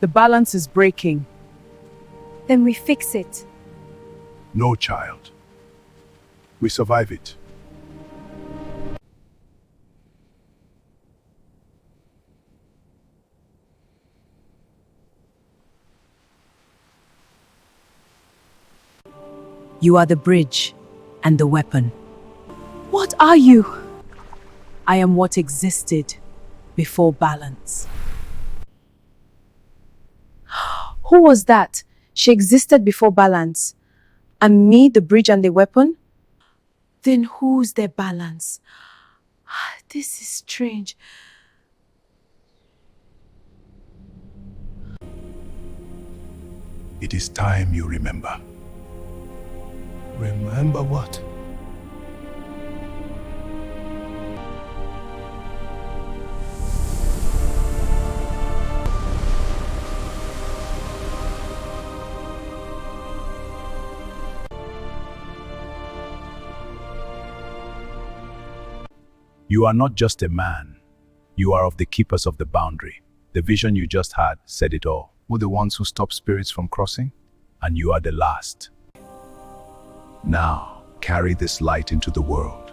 The balance is breaking. Then we fix it. No, child. We survive it. You are the bridge and the weapon. What are you? I am what existed before balance. Who was that? She existed before balance. And me, the bridge and the weapon? Then who's their balance? This is strange. It is time you remember. Remember what? You are not just a man. You are of the keepers of the boundary. The vision you just had said it all. We're the ones who stop spirits from crossing, and you are the last. Now, carry this light into the world.